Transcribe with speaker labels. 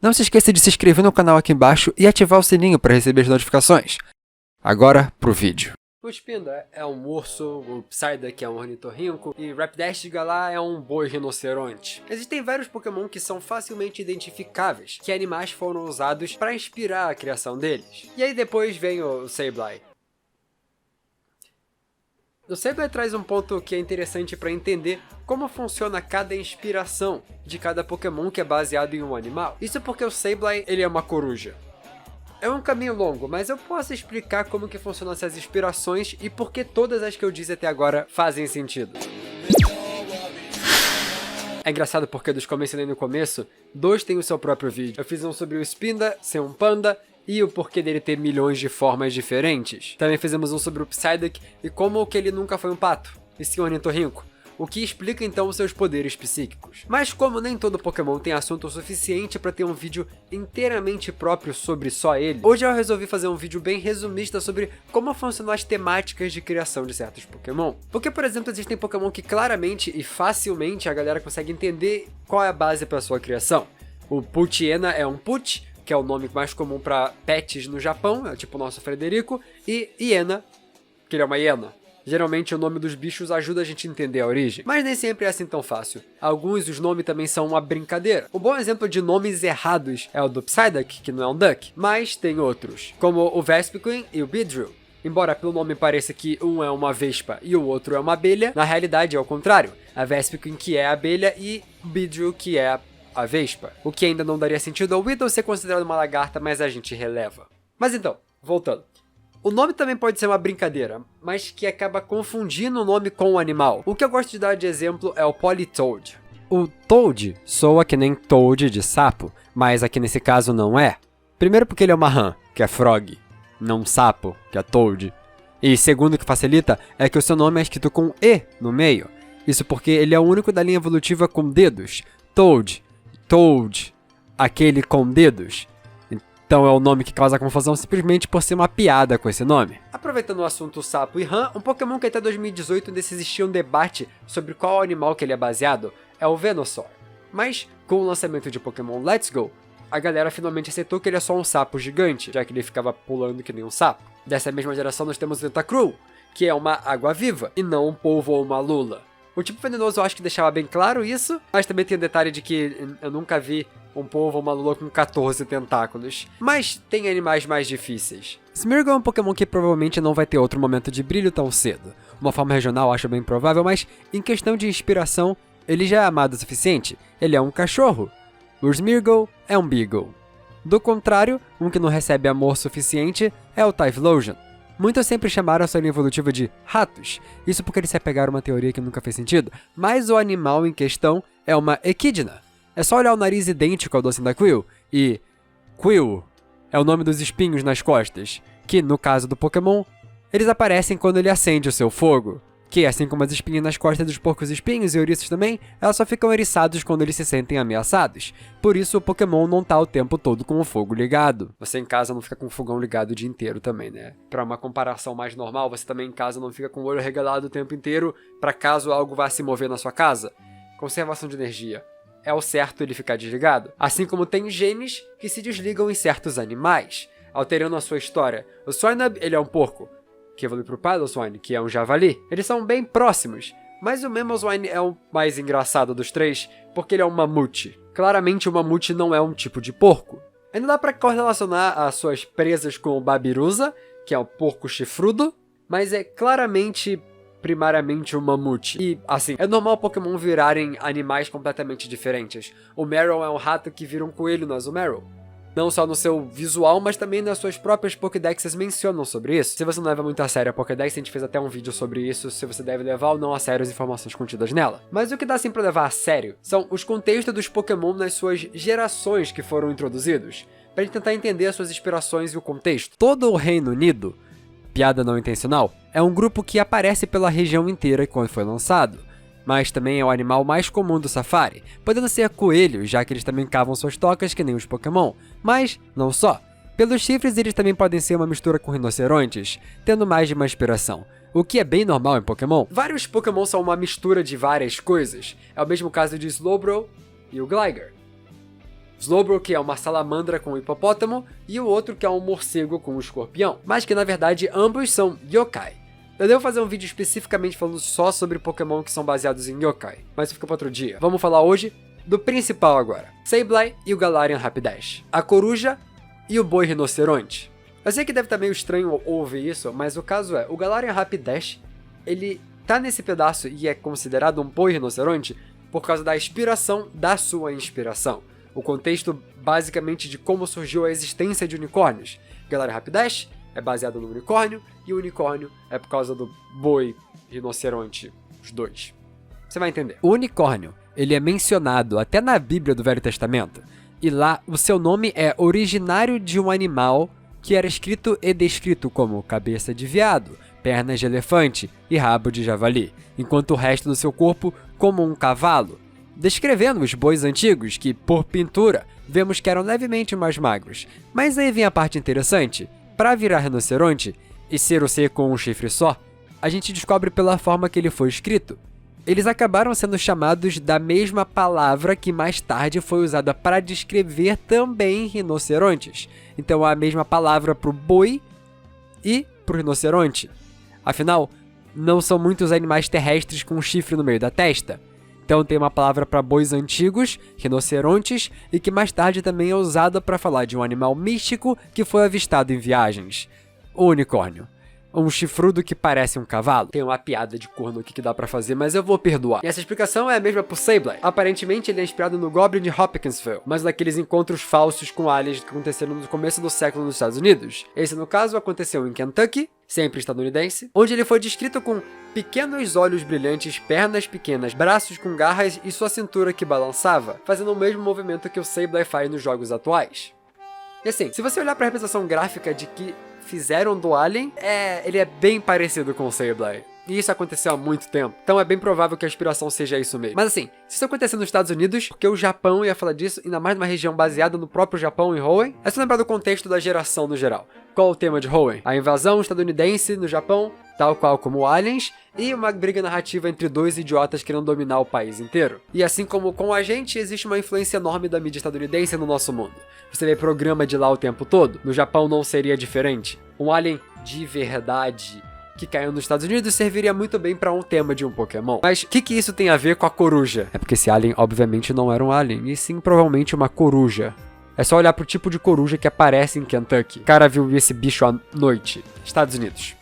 Speaker 1: Não se esqueça de se inscrever no canal aqui embaixo e ativar o sininho para receber as notificações. Agora pro vídeo.
Speaker 2: O Spinda é um urso, o Psyduck é um ornitorrinco e Rapidash Galar é um boi rinoceronte. Existem vários Pokémon que são facilmente identificáveis, que animais foram usados para inspirar a criação deles. E aí depois vem o Sableye. O Sableye traz um ponto que é interessante para entender como funciona cada inspiração de cada Pokémon que é baseado em um animal. Isso porque o Sableye ele é uma coruja. É um caminho longo, mas eu posso explicar como que funcionam essas inspirações e por que todas as que eu disse até agora fazem sentido. É engraçado porque dos que eu mencionei no começo, dois têm o seu próprio vídeo. Eu fiz um sobre o Spinda ser um panda e o porquê dele ter milhões de formas diferentes. Também fizemos um sobre o Psyduck e como que ele nunca foi um pato, e sim um ornitorrinco. O que explica então os seus poderes psíquicos. Mas como nem todo Pokémon tem assunto o suficiente para ter um vídeo inteiramente próprio sobre só ele, hoje eu resolvi fazer um vídeo bem resumista sobre como funcionam as temáticas de criação de certos Pokémon. Porque, por exemplo, existem Pokémon que claramente e facilmente a galera consegue entender qual é a base para sua criação. O Poochyena é um Pooch, que é o nome mais comum para pets no Japão, é tipo o nosso Frederico, e Hiena, que ele é uma hiena. Geralmente o nome dos bichos ajuda a gente a entender a origem, mas nem sempre é assim tão fácil. Alguns os nomes também são uma brincadeira. Um bom exemplo de nomes errados é o do Psyduck, que não é um duck, mas tem outros, como o Vespiquen e o Beedrill. Embora pelo nome pareça que um é uma vespa e o outro é uma abelha, na realidade é o contrário. A Vespiquen que é a abelha e o Beedrill que é a vespa. O que ainda não daria sentido ao Weedle ser considerado uma lagarta, mas a gente releva. Mas então, voltando. O nome também pode ser uma brincadeira, mas que acaba confundindo o nome com o animal. O que eu gosto de dar de exemplo é o Politoed. O Toad soa que nem Toad de sapo, mas aqui nesse caso não é. Primeiro porque ele é uma rã, que é frog, não sapo, que é Toad. E segundo que facilita é que o seu nome é escrito com E no meio. Isso porque ele é o único da linha evolutiva com dedos. Toad, Toad, aquele com dedos. Então é o nome que causa confusão simplesmente por ser uma piada com esse nome. Aproveitando o assunto sapo e rã, um Pokémon que até 2018 ainda existia um debate sobre qual animal que ele é baseado é o Venusaur. Mas com o lançamento de Pokémon Let's Go, a galera finalmente aceitou que ele é só um sapo gigante, já que ele ficava pulando que nem um sapo. Dessa mesma geração nós temos o Tentacruel, que é uma água-viva e não um polvo ou uma lula. O tipo venenoso eu acho que deixava bem claro isso, mas também tem o detalhe de que eu nunca vi um polvo ou uma lula com 14 tentáculos. Mas tem animais mais difíceis. Smeargle é um Pokémon que provavelmente não vai ter outro momento de brilho tão cedo. Uma forma regional acho bem provável, mas em questão de inspiração, ele já é amado o suficiente. Ele é um cachorro. O Smeargle é um Beagle. Do contrário, um que não recebe amor suficiente é o Typhlosion. Muitos sempre chamaram a sua linha evolutiva de ratos, isso porque eles se apegaram a uma teoria que nunca fez sentido, mas o animal em questão é uma Echidna. É só olhar o nariz idêntico ao do Cyndaquil, e Quill é o nome dos espinhos nas costas, que, no caso do Pokémon, eles aparecem quando ele acende o seu fogo, que, assim como as espinhas nas costas dos porcos-espinhos e ouriços também, elas só ficam eriçados quando eles se sentem ameaçados. Por isso o Pokémon não tá o tempo todo com o fogo ligado. Você em casa não fica com o fogão ligado o dia inteiro também, né? Pra uma comparação mais normal, você também em casa não fica com o olho regalado o tempo inteiro pra caso algo vá se mover na sua casa. Conservação de energia. É o certo ele ficar desligado. Assim como tem genes que se desligam em certos animais, alterando a sua história. O Swinub, ele é um porco, que evolui pro Piloswine, que é um javali. Eles são bem próximos, mas o Mamoswine é o mais engraçado dos três, porque ele é um mamute. Claramente o mamute não é um tipo de porco. Ainda dá pra correlacionar as suas presas com o Babirusa, que é um porco chifrudo, mas é claramente primariamente um mamute. E, assim, é normal Pokémon virarem animais completamente diferentes. O Marill é um rato que vira um coelho no Azumarill. Não só no seu visual, mas também nas suas próprias Pokédexes mencionam sobre isso. Se você não leva muito a sério a Pokédex, a gente fez até um vídeo sobre isso, se você deve levar ou não a sério as informações contidas nela. Mas o que dá sim pra levar a sério são os contextos dos Pokémon nas suas gerações que foram introduzidos, pra gente tentar entender as suas inspirações e o contexto. Todo o Reino Unido, piada não intencional, é um grupo que aparece pela região inteira quando foi lançado, mas também é o animal mais comum do safari, podendo ser coelhos, já que eles também cavam suas tocas que nem os Pokémon, mas não só. Pelos chifres eles também podem ser uma mistura com rinocerontes, tendo mais de uma inspiração, o que é bem normal em Pokémon. Vários Pokémon são uma mistura de várias coisas, é o mesmo caso de Slowbro e o Gligar. Slowbro, que é uma salamandra com um hipopótamo, e o outro que é um morcego com um escorpião, mas que na verdade ambos são yokai. Eu devo fazer um vídeo especificamente falando só sobre Pokémon que são baseados em yokai, mas isso fica para outro dia. Vamos falar hoje do principal agora. Sableye e o Galarian Rapidash. A coruja e o boi rinoceronte. Eu sei que deve estar meio estranho ouvir isso, mas o caso é, o Galarian Rapidash, ele tá nesse pedaço e é considerado um boi rinoceronte por causa da inspiração da sua inspiração. O contexto basicamente de como surgiu a existência de unicórnios. Galarian Rapidash é baseado no unicórnio, e o unicórnio é por causa do boi rinoceronte, os dois. Você vai entender. O unicórnio, ele é mencionado até na Bíblia do Velho Testamento, e lá o seu nome é originário de um animal que era escrito e descrito como cabeça de veado, pernas de elefante e rabo de javali, enquanto o resto do seu corpo como um cavalo, descrevendo os bois antigos que, por pintura, vemos que eram levemente mais magros. Mas aí vem a parte interessante. Para virar rinoceronte e ser o ser com um chifre só, a gente descobre pela forma que ele foi escrito. Eles acabaram sendo chamados da mesma palavra que mais tarde foi usada para descrever também rinocerontes. Então a mesma palavra para o boi e para o rinoceronte. Afinal, não são muitos animais terrestres com um chifre no meio da testa. Então tem uma palavra para bois antigos, rinocerontes, e que mais tarde também é usada para falar de um animal místico que foi avistado em viagens. O unicórnio. Um chifrudo que parece um cavalo. Tem uma piada de corno aqui que dá pra fazer, mas eu vou perdoar. E essa explicação é a mesma pro Sableye. Aparentemente ele é inspirado no Goblin de Hopkinsville, mas daqueles encontros falsos com aliens que aconteceram no começo do século nos Estados Unidos. Esse, no caso, aconteceu em Kentucky, sempre estadunidense, onde ele foi descrito com pequenos olhos brilhantes, pernas pequenas, braços com garras e sua cintura que balançava, fazendo o mesmo movimento que o Sableye faz nos jogos atuais. E assim, se você olhar pra representação gráfica de que fizeram do Alien, ele é bem parecido com o Sableye. E isso aconteceu há muito tempo. Então é bem provável que a inspiração seja isso mesmo. Mas assim, se isso acontecer nos Estados Unidos, porque o Japão ia falar disso, ainda mais numa região baseada no próprio Japão, em Hoenn, é só lembrar do contexto da geração no geral. Qual o tema de Hoenn? A invasão estadunidense no Japão, tal qual como Aliens, e uma briga narrativa entre dois idiotas querendo dominar o país inteiro. E assim como com a gente, existe uma influência enorme da mídia estadunidense no nosso mundo. Você vê programa de lá o tempo todo, no Japão não seria diferente. Um alien de verdade que caiu nos Estados Unidos serviria muito bem pra um tema de um Pokémon. Mas o que isso tem a ver com a coruja? É porque esse alien obviamente não era um alien, e sim provavelmente uma coruja. É só olhar pro tipo de coruja que aparece em Kentucky. O cara viu esse bicho à noite. Estados Unidos.